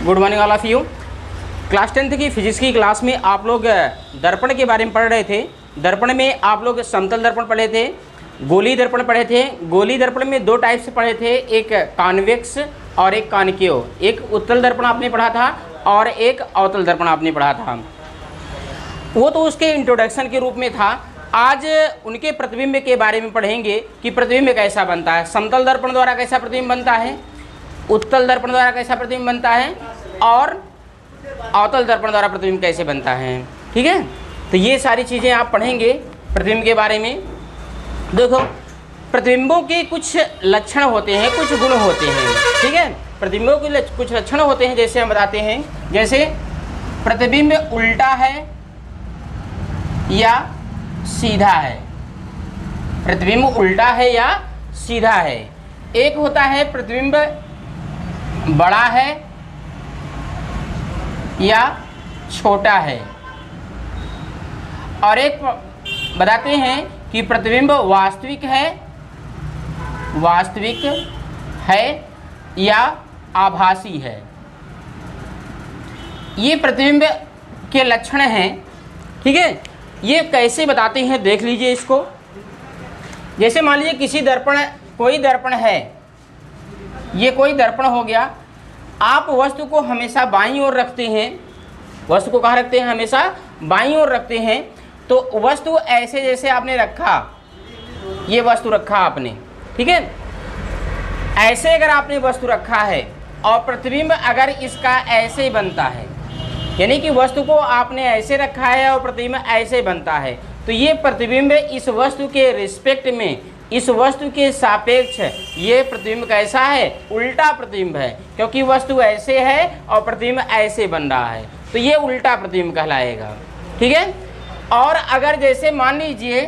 Good morning all of you. Class 10th की physics की class में आप लोग दर्पण के बारे में पढ़ रहे थे। दर्पण में आप लोग समतल दर्पण पढ़े थे, गोली दर्पण पढ़े थे। गोली दर्पण में दो टाइप से पढ़े थे, एक कॉन्वेक्स और एक कॉन्केव। एक उत्तल दर्पण आपने पढ़ा था और एक अवतल दर्पण आपने पढ़ा था। वो तो उसके इंट्रोडक्शन के रूप में था। आज उनके प्रतिबिंब के बारे में पढ़ेंगे कि प्रतिबिंब कैसा बनता है, समतल दर्पण द्वारा कैसा प्रतिबिंब बनता है, उत्तल दर्पण द्वारा कैसा प्रतिबिंब बनता है और अवतल दर्पण द्वारा प्रतिबिंब कैसे बनता है। ठीक है, तो ये सारी चीज़ें आप पढ़ेंगे प्रतिबिंब के बारे में। देखो, प्रतिबिंबों के कुछ लक्षण होते हैं, कुछ गुण होते हैं। ठीक है, प्रतिबिंबों के कुछ लक्षण होते हैं, जैसे हम बताते हैं। जैसे प्रतिबिंब उल्टा है या सीधा है। प्रतिबिंब उल्टा है या सीधा है। एक होता है प्रतिबिंब बड़ा है या छोटा है, और एक बताते हैं कि प्रतिबिंब वास्तविक है या आभासी है। ये प्रतिबिंब के लक्षण हैं। ठीक है, ये कैसे बताते हैं देख लीजिए इसको। जैसे मान लीजिए कोई दर्पण है, ये कोई दर्पण हो गया। आप वस्तु को हमेशा बाईं ओर रखते हैं, वस्तु को कहाँ रखते हैं, हमेशा बाईं ओर रखते हैं। तो वस्तु ऐसे जैसे आपने रखा, ये वस्तु रखा आपने, ठीक है, ऐसे अगर आपने वस्तु रखा है और प्रतिबिंब अगर इसका ऐसे बनता है, यानी कि वस्तु को आपने ऐसे रखा है और प्रतिबिंब ऐसे बनता है, तो ये प्रतिबिंब इस वस्तु के रिस्पेक्ट में, इस वस्तु के सापेक्ष ये प्रतिबिंब कैसा है, उल्टा प्रतिबिंब है। क्योंकि वस्तु ऐसे है और प्रतिबिंब ऐसे बन रहा है, तो ये उल्टा प्रतिबिंब कहलाएगा। ठीक है, और अगर जैसे मान लीजिए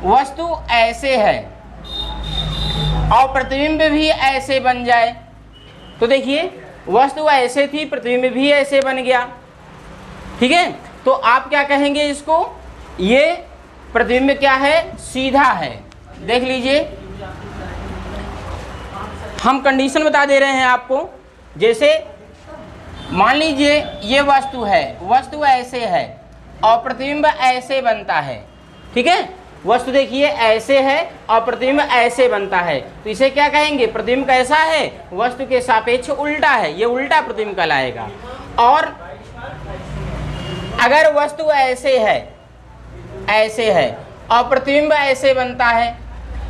वस्तु ऐसे है और प्रतिबिंब भी ऐसे बन जाए, तो देखिए वस्तु ऐसे थी, प्रतिबिंब भी ऐसे बन गया। ठीक है, तो आप क्या कहेंगे इसको, ये प्रतिबिंब क्या है, सीधा है। देख लीजिए, हम कंडीशन बता दे रहे हैं आपको। जैसे मान लीजिए ये वस्तु है, वस्तु ऐसे है और प्रतिबिंब ऐसे बनता है। ठीक है, वस्तु देखिए ऐसे है और प्रतिबिंब ऐसे बनता है, तो इसे क्या कहेंगे, प्रतिबिंब कैसा है, वस्तु के सापेक्ष उल्टा है, ये उल्टा प्रतिबिंब कहलाएगा। और अगर वस्तु ऐसे है और प्रतिबिंब ऐसे बनता है,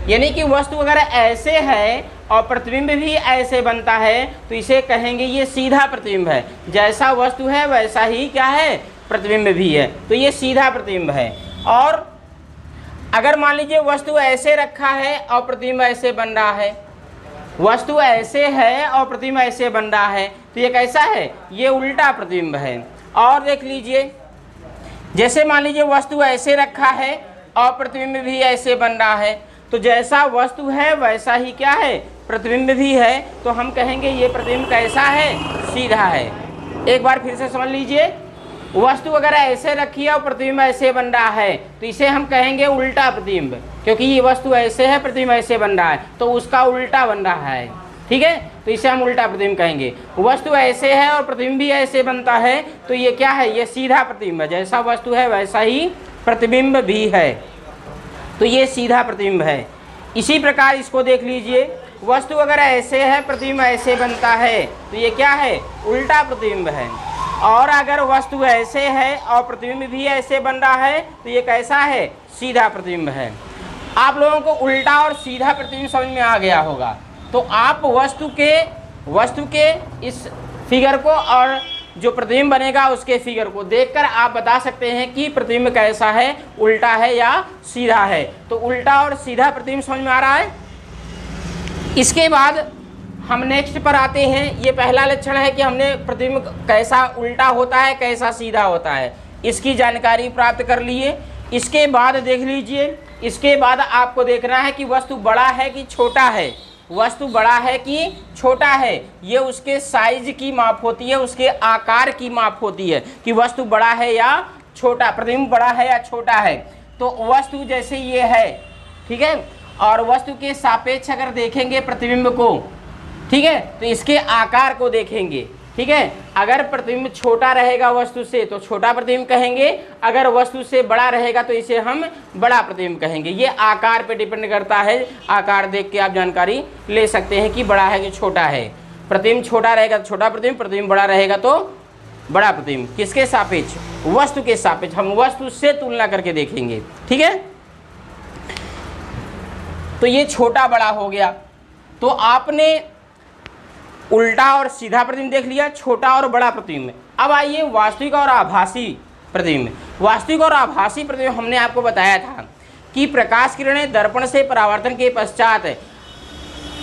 यानी कि वस्तु अगर ऐसे है और प्रतिबिंब भी ऐसे बनता है, तो इसे कहेंगे ये सीधा प्रतिबिंब है। जैसा वस्तु है वैसा ही क्या है, प्रतिबिंब भी है, तो ये सीधा प्रतिबिंब है। और अगर मान लीजिए वस्तु ऐसे रखा है और प्रतिबिंब ऐसे बन रहा है, वस्तु ऐसे है और प्रतिबिंब ऐसे बन रहा है, तो ये कैसा है, ये उल्टा प्रतिबिंब है। और देख लीजिए, जैसे मान लीजिए वस्तु ऐसे रखा है और प्रतिबिंब भी ऐसे बन रहा है, तो जैसा वस्तु है वैसा ही क्या है, प्रतिबिंब भी है, तो हम कहेंगे ये प्रतिबिंब कैसा है, सीधा है। एक बार फिर से समझ लीजिए, वस्तु अगर ऐसे रखी है और प्रतिबिंब ऐसे बन रहा है, तो इसे हम कहेंगे उल्टा प्रतिबिंब, क्योंकि ये वस्तु ऐसे है, प्रतिबिंब ऐसे बन रहा है, तो उसका उल्टा बन रहा है। ठीक है, तो इसे हम उल्टा प्रतिबिंब कहेंगे। वस्तु ऐसे है और प्रतिबिंब भी ऐसे बनता है, तो ये क्या है, ये सीधा प्रतिबिंब है। जैसा वस्तु है वैसा ही प्रतिबिंब भी है, तो ये सीधा प्रतिबिंब है। इसी प्रकार इसको देख लीजिए, वस्तु अगर ऐसे है, प्रतिबिंब ऐसे बनता है, तो ये क्या है, उल्टा प्रतिबिंब है। और अगर वस्तु ऐसे है और प्रतिबिंब भी ऐसे बन रहा है, तो ये कैसा है, सीधा प्रतिबिंब है। आप लोगों को उल्टा और सीधा प्रतिबिंब समझ में आ गया होगा, तो आप वस्तु के इस फिगर को और जो प्रतिबिंब बनेगा उसके फिगर को देखकर आप बता सकते हैं कि प्रतिबिंब कैसा है, उल्टा है या सीधा है। तो उल्टा और सीधा प्रतिबिंब समझ में आ रहा है। इसके बाद हम नेक्स्ट पर आते हैं। ये पहला लक्षण है कि हमने प्रतिबिंब कैसा उल्टा होता है, कैसा सीधा होता है, इसकी जानकारी प्राप्त कर लिए। इसके बाद देख लीजिए, इसके बाद आपको देखना है कि वस्तु बड़ा है कि छोटा है। वस्तु बड़ा है कि छोटा है, ये उसके साइज की माप होती है, उसके आकार की माप होती है कि वस्तु बड़ा है या छोटा, प्रतिबिंब बड़ा है या छोटा है। तो वस्तु जैसे ये है, ठीक है, और वस्तु के सापेक्ष अगर देखेंगे प्रतिबिंब को, ठीक है, तो इसके आकार को देखेंगे, ठीक है। अगर प्रतिबिंब छोटा रहेगा वस्तु से तो छोटा प्रतिबिंब कहेंगे, अगर वस्तु से बड़ा रहेगा तो इसे हम बड़ा प्रतिबिंब कहेंगे। ये आकार पे डिपेंड करता है, आकार देख के आप जानकारी ले सकते हैं कि बड़ा है कि छोटा है। प्रतिबिंब छोटा रहेगा तो छोटा प्रतिबिंब, प्रतिबिंब बड़ा रहेगा तो बड़ा प्रतिबिंब। किसके सापेक्ष? वस्तु के सापेक्ष। हम वस्तु से तुलना करके देखेंगे, ठीक है। तो ये छोटा बड़ा हो गया। तो आपने उल्टा और सीधा प्रतिबिंब देख लिया, छोटा और बड़ा प्रतिबिंब। अब आइए वास्तविक और आभासी प्रतिबिंब। वास्तविक और आभासी प्रतिबिंब हमने आपको बताया था कि प्रकाश किरणें दर्पण से परावर्तन के पश्चात,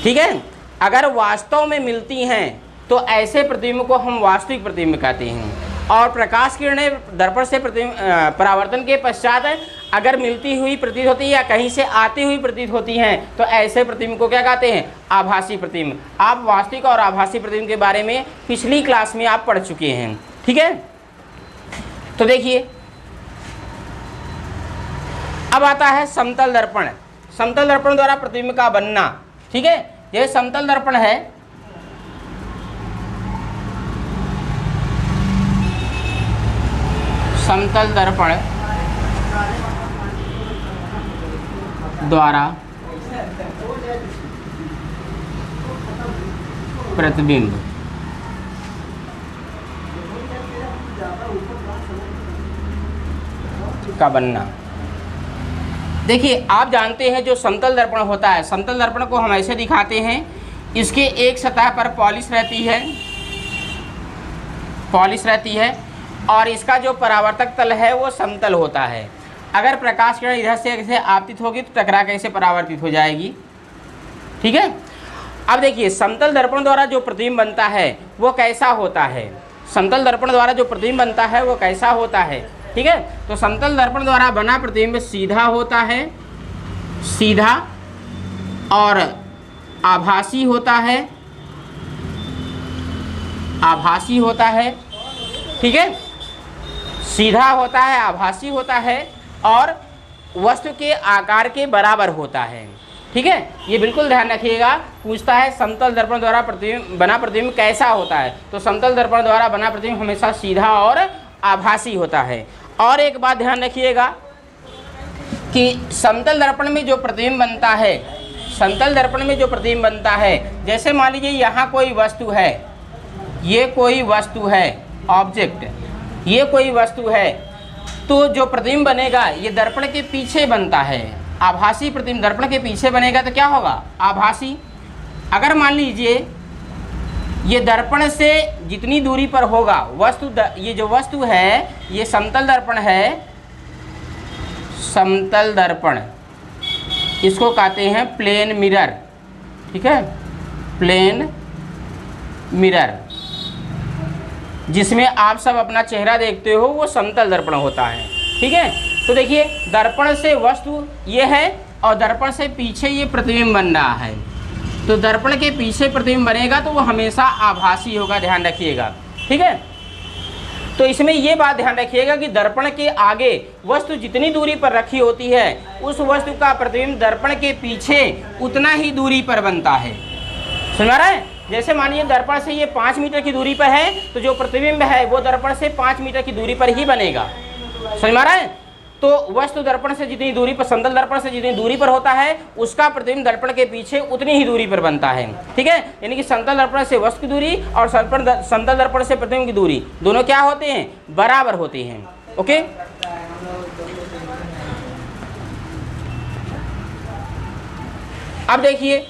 ठीक है, अगर वास्तव में मिलती हैं तो ऐसे प्रतिबिंब को हम वास्तविक प्रतिबिंब कहते हैं। और प्रकाश किरणें दर्पण से परावर्तन के पश्चात अगर मिलती हुई प्रतीत होती है या कहीं से आती हुई प्रतीत होती हैं तो ऐसे प्रतिबिंब को क्या कहते हैं? आभासी प्रतिबिंब। आप वास्तविक और आभासी प्रतिबिंब के बारे में पिछली क्लास में आप पढ़ चुके हैं, ठीक है। तो देखिए अब आता है समतल दर्पण। समतल दर्पण द्वारा प्रतिबिंब का बनना, ठीक है। यह समतल दर्पण है, समतल दर्पण द्वारा प्रतिबिंब का बनना। देखिए आप जानते हैं जो समतल दर्पण होता है, समतल दर्पण को हम ऐसे दिखाते हैं, इसके एक सतह पर पॉलिश रहती है, पॉलिश रहती है और इसका जो परावर्तक तल है वो समतल होता है। अगर प्रकाश किरण इधर से ऐसे आपतित होगी तो टकरा के ऐसे परावर्तित हो जाएगी, ठीक है। अब देखिए समतल दर्पण द्वारा जो प्रतिबिंब बनता है वो कैसा होता है? समतल दर्पण द्वारा जो प्रतिबिंब बनता है वो कैसा होता है, ठीक है। तो समतल दर्पण द्वारा बना प्रतिबिंब सीधा होता है, सीधा और आभासी होता है, आभासी होता है, ठीक है। सीधा होता है, आभासी होता है और वस्तु के आकार के बराबर होता है, ठीक है। ये बिल्कुल ध्यान रखिएगा। पूछता है समतल दर्पण द्वारा बना प्रतिबिंब कैसा होता है, तो समतल दर्पण द्वारा बना प्रतिबिंब हमेशा सीधा और आभासी होता है। और एक बात ध्यान रखिएगा कि समतल दर्पण में जो प्रतिबिंब बनता है, समतल दर्पण में जो प्रतिबिंब बनता है, जैसे मान लीजिए यहाँ कोई वस्तु है, ये कोई वस्तु है, ऑब्जेक्ट, ये कोई वस्तु है, तो जो प्रतिबिंब बनेगा ये दर्पण के पीछे बनता है। आभासी प्रतिबिंब दर्पण के पीछे बनेगा तो क्या होगा? आभासी। अगर मान लीजिए ये दर्पण से जितनी दूरी पर होगा वस्तु, ये जो वस्तु है ये समतल दर्पण है, समतल दर्पण, इसको कहते हैं प्लेन मिरर, ठीक है, प्लेन मिरर, जिसमें आप सब अपना चेहरा देखते हो वो समतल दर्पण होता है, ठीक है। तो देखिए दर्पण से वस्तु ये है और दर्पण से पीछे ये प्रतिबिंब बन रहा है, तो दर्पण के पीछे प्रतिबिंब बनेगा तो वो हमेशा आभासी होगा, ध्यान रखिएगा, ठीक है। तो इसमें ये बात ध्यान रखिएगा कि दर्पण के आगे वस्तु जितनी दूरी पर रखी होती है उस वस्तु का प्रतिबिंब दर्पण के पीछे उतना ही दूरी पर बनता है। समझ रहा है? जैसे मानिए दर्पण से ये 5 मीटर की दूरी पर है तो जो प्रतिबिंब है वो दर्पण से 5 मीटर की दूरी पर ही बनेगा। समझ रहा है? तो वस्तु दर्पण से जितनी दूरी पर, समतल दर्पण से जितनी दूरी पर होता है उसका प्रतिबिंब दर्पण के पीछे उतनी ही दूरी पर बनता है, ठीक है। यानी कि समतल दर्पण से वस्तु की दूरी और समतल दर्पण से प्रतिबिंब की दूरी दोनों क्या होते हैं? बराबर होते हैं, ओके। अब देखिए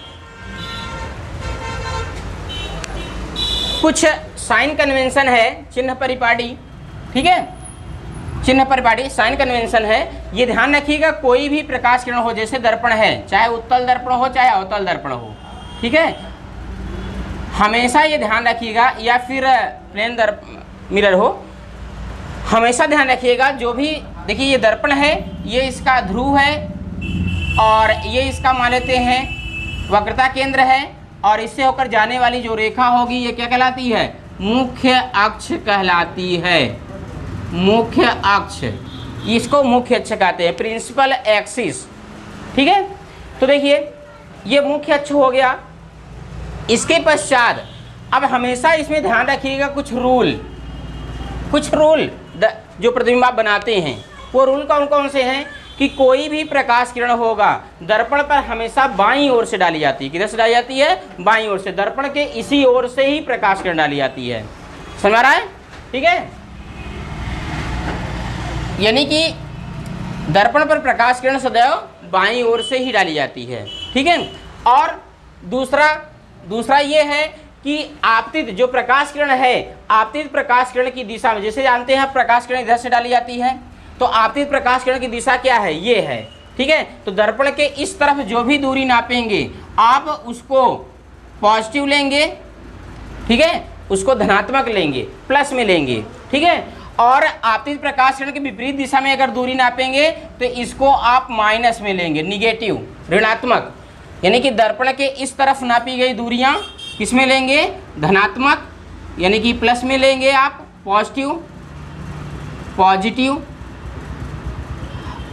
कुछ साइन कन्वेंशन है, चिन्ह परिपाटी, ठीक है, चिन्ह परिपाटी साइन कन्वेंशन है। ये ध्यान रखिएगा कोई भी प्रकाश किरण हो, जैसे दर्पण है, चाहे उत्तल दर्पण हो चाहे अवतल दर्पण हो, ठीक है, हमेशा ये ध्यान रखिएगा, या फिर प्लेन मिरर हो, हमेशा ध्यान रखिएगा जो भी, देखिए ये दर्पण है, ये इसका ध्रुव है और ये इसका मान लेते हैं वक्रता केंद्र है और इससे होकर जाने वाली जो रेखा होगी ये क्या कहलाती है? मुख्य अक्ष कहलाती है, मुख्य अक्ष, इसको मुख्य अक्ष कहते हैं, प्रिंसिपल एक्सिस, ठीक है। तो देखिए ये मुख्य अक्ष हो गया। इसके पश्चात अब हमेशा इसमें ध्यान रखिएगा कुछ रूल जो प्रतिबिंब आप बनाते हैं, वो रूल कौन कौन से हैं कि कोई भी प्रकाश किरण होगा दर्पण पर हमेशा बाईं ओर से डाली जाती है। किधर से डाली जाती है? बाईं ओर से। दर्पण के इसी ओर से ही प्रकाश किरण डाली जाती है। समझ आ रहा है? ठीक है, यानी कि दर्पण पर प्रकाश किरण सदैव बाईं ओर से ही डाली जाती है। ठीक है, और दूसरा ये है कि आपतित जो प्रकाश किरण है, आपतित प्रकाश किरण की दिशा में, जैसे जानते हैं प्रकाश किरण इधर से डाली जाती है, तो आपतित प्रकाश किरण की दिशा क्या है? ये है। ठीक है, तो दर्पण के इस तरफ जो भी दूरी नापेंगे आप उसको पॉजिटिव लेंगे, ठीक है, उसको धनात्मक लेंगे, प्लस में लेंगे। ठीक है, और आपतित प्रकाश किरण के विपरीत दिशा में अगर दूरी नापेंगे तो इसको आप माइनस में लेंगे, निगेटिव, ऋणात्मक। यानी कि दर्पण के इस तरफ नापी गई दूरियां किस में लेंगे? धनात्मक, यानी कि प्लस में लेंगे आप, पॉजिटिव।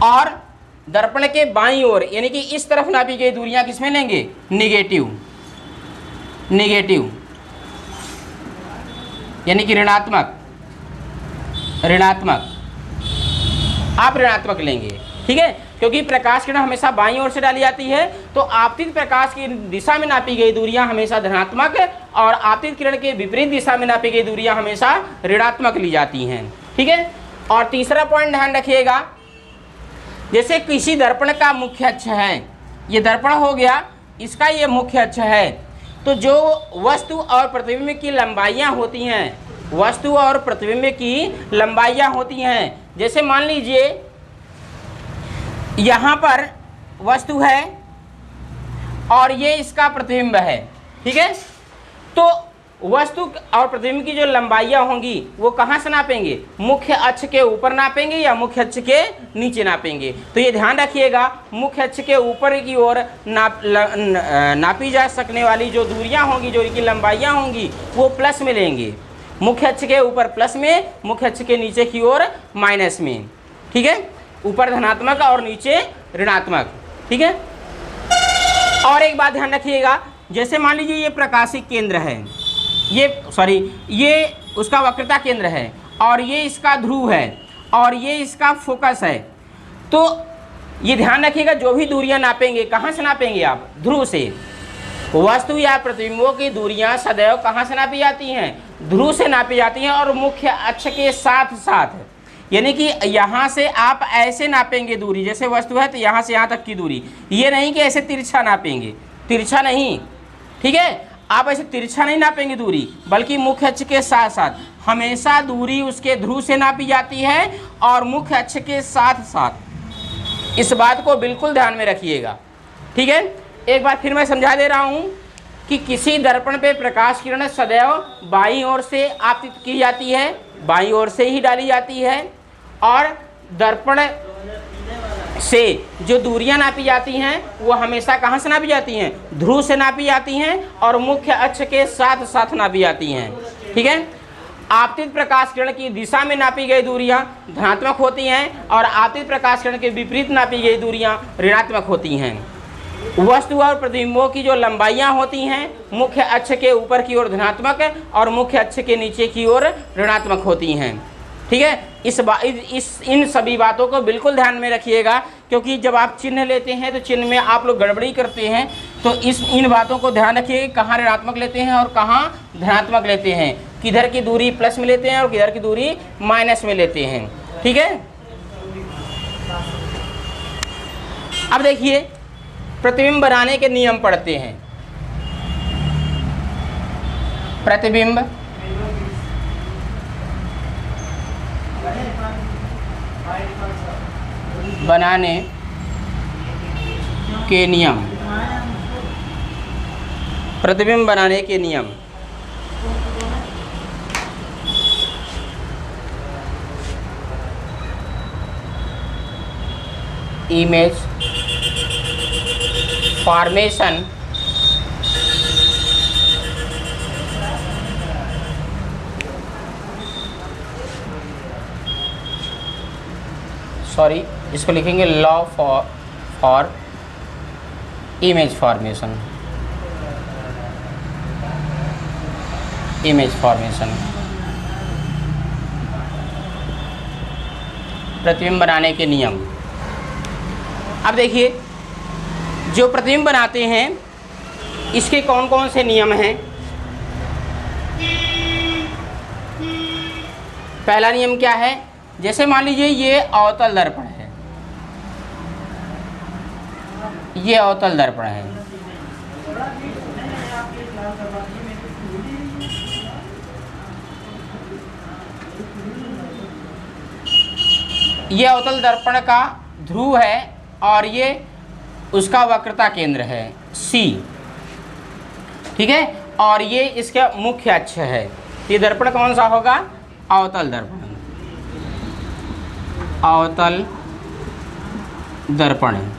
और दर्पण के बाईं ओर यानी कि इस तरफ नापी गई दूरियां किस में लेंगे? निगेटिव, यानी कि ऋणात्मक, आप ऋणात्मक लेंगे। ठीक है, क्योंकि प्रकाश किरण हमेशा बाईं ओर से डाली जाती है, तो आपतित प्रकाश की दिशा में नापी गई दूरियां हमेशा धनात्मक और आपतित किरण के विपरीत दिशा में नापी गई दूरियां हमेशा ऋणात्मक ली जाती हैं। ठीक है, और तीसरा पॉइंट ध्यान रखिएगा, जैसे किसी दर्पण का मुख्य अक्ष है, ये दर्पण हो गया, इसका ये मुख्य अक्ष है, तो जो वस्तु और प्रतिबिंब की लंबाइयाँ होती हैं, वस्तु और प्रतिबिंब की लंबाइयाँ होती हैं, जैसे मान लीजिए यहाँ पर वस्तु है और ये इसका प्रतिबिंब है। ठीक है, तो वस्तु और प्रतिबिंब की जो लंबाइयाँ होंगी वो कहाँ से नापेंगे? मुख्य अक्ष के ऊपर नापेंगे या मुख्य अक्ष के नीचे नापेंगे? तो ये ध्यान रखिएगा, मुख्य अक्ष के ऊपर की ओर नापी जा सकने वाली जो दूरियाँ होंगी, जो इनकी लंबाइयाँ होंगी, वो प्लस में लेंगे। मुख्य अक्ष के ऊपर प्लस में, मुख्य अक्ष के नीचे की ओर माइनस में। ठीक है, ऊपर धनात्मक और नीचे ऋणात्मक। ठीक है, और एक बात ध्यान रखिएगा, जैसे मान लीजिए ये प्रकाशिक केंद्र है, ये उसका वक्रता केंद्र है और ये इसका ध्रुव है और ये इसका फोकस है, तो ये ध्यान रखिएगा जो भी दूरियां नापेंगे, कहाँ से नापेंगे आप? ध्रुव से। वस्तु या प्रतिबिंबों की दूरियां सदैव कहाँ से नापी जाती हैं? ध्रुव से नापी जाती हैं और मुख्य अक्ष के साथ साथ, यानी कि यहाँ से आप ऐसे नापेंगे दूरी, जैसे वस्तु है तो यहाँ से यहाँ तक की दूरी, ये नहीं कि ऐसे तिरछा नापेंगे, तिरछा नहीं। ठीक है, आप ऐसे तिरछा नहीं नापेंगे दूरी, बल्कि मुख्य अक्ष के साथ साथ हमेशा दूरी उसके ध्रुव से नापी जाती है और मुख्य अक्ष के साथ साथ। इस बात को बिल्कुल ध्यान में रखिएगा। ठीक है, एक बार फिर मैं समझा दे रहा हूँ कि किसी दर्पण पे प्रकाश किरण सदैव बाईं ओर से आपतित की जाती है, बाईं ओर से ही डाली जाती है, और दर्पण से जो दूरियां नापी जाती हैं वो हमेशा कहाँ से नापी जाती हैं? ध्रुव से नापी जाती हैं और मुख्य अक्ष के साथ साथ नापी जाती हैं। ठीक है, आपतित प्रकाश किरण की दिशा में नापी गई दूरियां धनात्मक होती हैं और आपतित प्रकाश किरण के विपरीत नापी गई दूरियां ऋणात्मक होती हैं। वस्तु और प्रतिबिंबों की जो लंबाइयां होती हैं मुख्य अक्ष के ऊपर की ओर धनात्मक और मुख्य अक्ष के नीचे की ओर ऋणात्मक होती हैं। ठीक है, इन सभी बातों को बिल्कुल ध्यान में रखिएगा, क्योंकि जब आप चिन्ह लेते हैं तो चिन्ह में आप लोग गड़बड़ी करते हैं, तो इन बातों को ध्यान रखिए, कहाँ ऋणात्मक लेते हैं और कहाँ धनात्मक लेते हैं, किधर की दूरी प्लस में लेते हैं और किधर की दूरी माइनस में लेते हैं। ठीक है, अब देखिए प्रतिबिंब बनाने के नियम पढ़ते हैं। प्रतिबिंब बनाने के नियम, प्रतिबिंब बनाने के नियम। इमेज फॉर्मेशन इसको लिखेंगे law for image formation. Image formation, प्रतिबिंब बनाने के नियम। अब देखिए, जो प्रतिबिंब बनाते हैं इसके कौन कौन से नियम हैं। पहला नियम क्या है, जैसे मान लीजिए ये अवतल दर्पण है, ये अवतल दर्पण है, ये अवतल दर्पण का ध्रुव है और ये उसका वक्रता केंद्र है C, ठीक है, और ये इसका मुख्य अक्ष है। ये दर्पण कौन सा होगा, अवतल दर्पण, अवतल दर्पण है,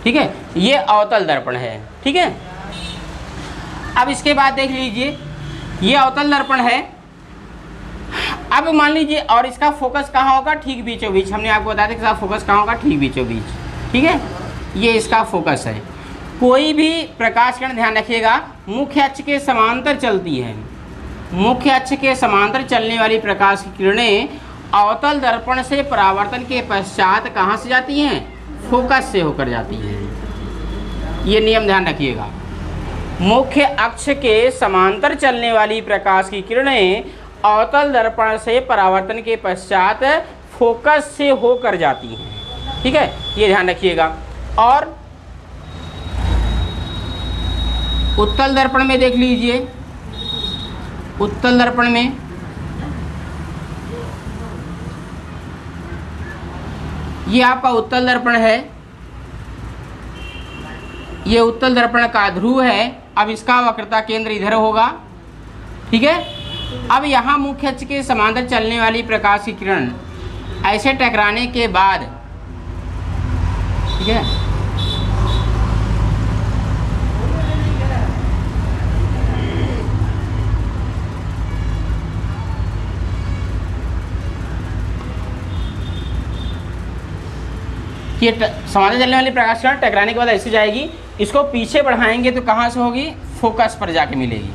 ठीक है, ये अवतल दर्पण है, ठीक है। अब इसके बाद देख लीजिए, ये अवतल दर्पण है। अब मान लीजिए, और इसका फोकस कहाँ होगा, ठीक बीचों बीच। हमने आपको बताया था कि इसका फोकस कहाँ होगा, ठीक बीचों बीच, ठीक है, ये इसका फोकस है। कोई भी प्रकाश किरण, ध्यान रखिएगा, मुख्य अक्ष के समांतर चलती है। मुख्य अक्ष के समांतर चलने वाली प्रकाश की किरणें अवतल दर्पण से परावर्तन के पश्चात कहाँ से जाती हैं, फोकस से होकर जाती हैं। ये नियम ध्यान रखिएगा, मुख्य अक्ष के समांतर चलने वाली प्रकाश की किरणें अवतल दर्पण से परावर्तन के पश्चात फोकस से होकर जाती हैं, ठीक है, ये ध्यान रखिएगा। और उत्तल दर्पण में देख लीजिए, उत्तल दर्पण में ये आपका उत्तल दर्पण है, ये उत्तल दर्पण का ध्रुव है। अब इसका वक्रता केंद्र इधर होगा, ठीक है। अब यहाँ मुख्य अक्ष के समांतर चलने वाली प्रकाश की किरण ऐसे टकराने के बाद, ठीक है, ये समांतर चलने वाली प्रकाश किरण टकराने के बाद ऐसे जाएगी, इसको पीछे बढ़ाएंगे तो कहाँ से होगी, फोकस पर जाके मिलेगी,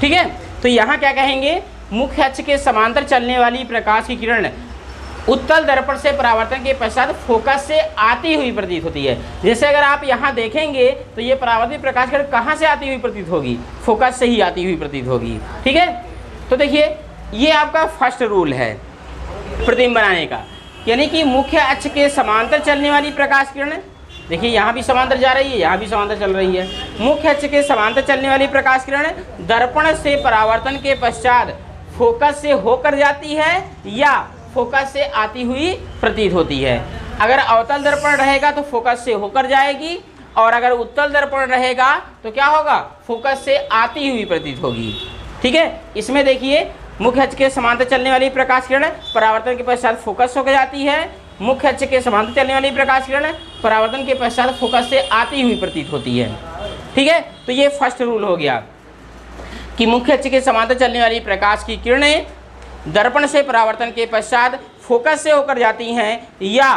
ठीक है। तो यहाँ क्या कहेंगे, मुख्य अक्ष के समांतर चलने वाली प्रकाश की किरण उत्तल दर्पण से परावर्तन के पश्चात फोकस से आती हुई प्रतीत होती है। जैसे अगर आप यहाँ देखेंगे तो ये परावर्तित प्रकाश किरण कहाँ से आती हुई प्रतीत होगी, फोकस से ही आती हुई प्रतीत होगी, ठीक है। तो देखिए, ये आपका फर्स्ट रूल है प्रतिबिंब बनाने का, यानी कि मुख्य अक्ष के समांतर चलने वाली प्रकाश किरण, देखिए यहाँ भी समांतर जा रही है, यहाँ भी समांतर चल रही है। मुख्य अक्ष के समांतर चलने वाली प्रकाश किरण दर्पण से परावर्तन के पश्चात फोकस से होकर जाती है या फोकस से आती हुई प्रतीत होती है। अगर अवतल दर्पण रहेगा तो फोकस से होकर जाएगी, और अगर उत्तल दर्पण रहेगा तो क्या होगा, फोकस से आती हुई प्रतीत होगी, ठीक है। इसमें देखिए, मुख्य अक्ष के समांतर चलने वाली प्रकाश किरण परावर्तन के पश्चात फोकस होकर जाती है, मुख्य अक्ष के समांतर चलने वाली प्रकाश किरण परावर्तन के पश्चात फोकस से आती हुई प्रतीत होती है, ठीक है। तो ये फर्स्ट रूल हो गया कि मुख्य अक्ष के समांतर चलने वाली प्रकाश की किरणें दर्पण से परावर्तन के पश्चात फोकस से होकर जाती हैं या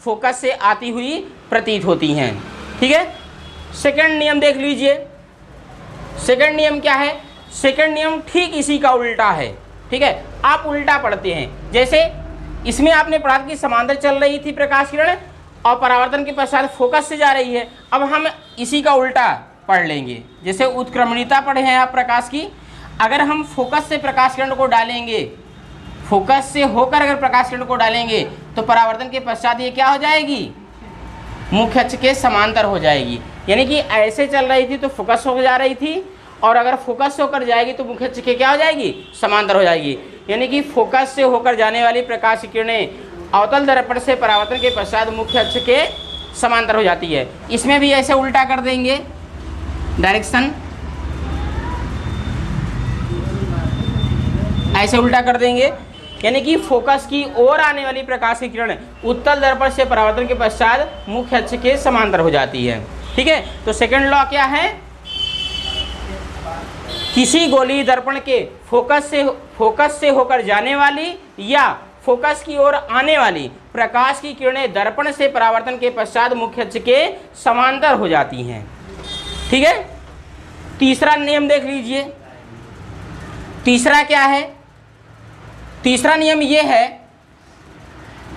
फोकस से आती हुई प्रतीत होती हैं, ठीक है। सेकंड नियम देख लीजिए, सेकंड नियम क्या है, सेकंड नियम ठीक इसी का उल्टा है, ठीक है। आप उल्टा पढ़ते हैं, जैसे इसमें आपने पढ़ा कि समांतर चल रही थी प्रकाश किरण और परावर्तन के पश्चात फोकस से जा रही है। अब हम इसी का उल्टा पढ़ लेंगे, जैसे उत्क्रमणीयता पढ़े हैं आप प्रकाश की। अगर हम फोकस से प्रकाश किरण को डालेंगे, फोकस से होकर अगर प्रकाश किरण को डालेंगे तो परावर्तन के पश्चात ये क्या हो जाएगी, मुख्य अक्ष के समांतर हो जाएगी। यानी कि ऐसे चल रही थी तो फोकस हो जा रही थी, और अगर फोकस से होकर जाएगी तो मुख्य अक्ष के क्या हो जाएगी, समांतर हो जाएगी। यानी कि फोकस से होकर जाने वाली प्रकाश किरणें अवतल दर्पण से परावर्तन के पश्चात मुख्य अक्ष के समांतर हो जाती है। इसमें भी ऐसे उल्टा कर देंगे, डायरेक्शन ऐसे उल्टा कर देंगे, यानी कि फोकस की ओर आने वाली प्रकाश की किरण उत्तल दर्पण से परावर्तन के पश्चात मुख्य अक्ष के समांतर हो जाती है, ठीक है। तो सेकंड लॉ क्या है, किसी गोलीय दर्पण के फोकस से होकर जाने वाली या फोकस की ओर आने वाली प्रकाश की किरणें दर्पण से परावर्तन के पश्चात मुख्य अक्ष के समांतर हो जाती हैं, ठीक है। तीसरा नियम देख लीजिए, तीसरा क्या है, तीसरा नियम ये है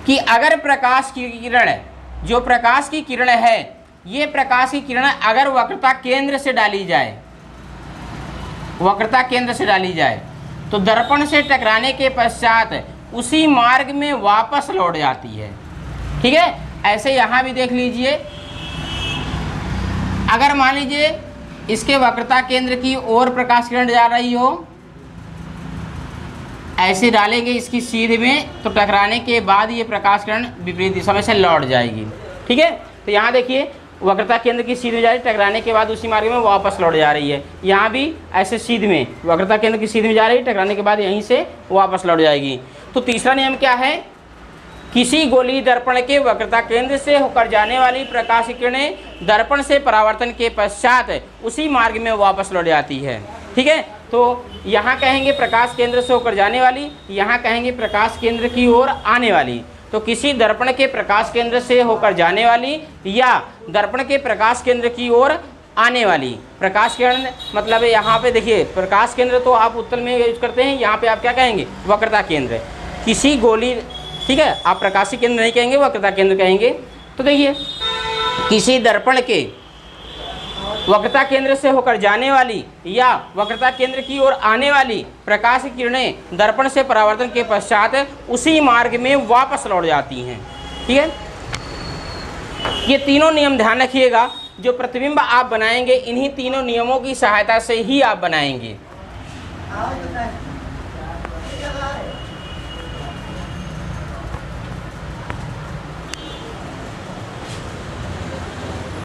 कि अगर प्रकाश की किरण, जो प्रकाश की किरण है, ये प्रकाश की किरण अगर वक्रता केंद्र से डाली जाए, वक्रता केंद्र से डाली जाए, तो दर्पण से टकराने के पश्चात उसी मार्ग में वापस लौट जाती है। ठीक है, ऐसे यहाँ भी देख लीजिए, अगर मान लीजिए इसके वक्रता केंद्र की ओर प्रकाश किरण जा रही हो, ऐसे डालेंगे इसकी सीध में, तो टकराने के बाद ये प्रकाश किरण विपरीत दिशा में से लौट जाएगी। ठीक है, तो यहाँ देखिए वक्रता केंद्र की सीध में जा रही है, टकराने के बाद उसी मार्ग में वापस लौट जा रही है। यहाँ भी ऐसे सीध में, वक्रता केंद्र की सीध में जा रही है, टकराने के बाद यहीं से वापस लौट जाएगी। तो तीसरा नियम क्या है, किसी गोलीय दर्पण के वक्रता केंद्र से होकर जाने वाली प्रकाश किरणें दर्पण से परावर्तन के पश्चात उसी मार्ग में वापस लौट जाती है। ठीक है, तो यहाँ कहेंगे प्रकाश केंद्र से होकर जाने वाली, यहाँ कहेंगे प्रकाश केंद्र की ओर आने वाली। तो किसी दर्पण के प्रकाश केंद्र से होकर जाने वाली या दर्पण के प्रकाश केंद्र की ओर आने वाली प्रकाश किरण, मतलब यहाँ पे देखिए प्रकाश केंद्र तो आप उत्तल में यूज करते हैं, यहाँ पे आप क्या कहेंगे, वक्रता केंद्र। किसी गोली, ठीक है, आप प्रकाशी केंद्र नहीं कहेंगे, वक्रता केंद्र कहेंगे। तो देखिए किसी दर्पण के वक्रता केंद्र से होकर जाने वाली या वक्रता केंद्र की ओर आने वाली प्रकाश किरणें दर्पण से परावर्तन के पश्चात उसी मार्ग में वापस लौट जाती हैं। ठीक है, ये तीनों नियम ध्यान रखिएगा, जो प्रतिबिंब आप बनाएंगे इन्हीं तीनों नियमों की सहायता से ही आप बनाएंगे।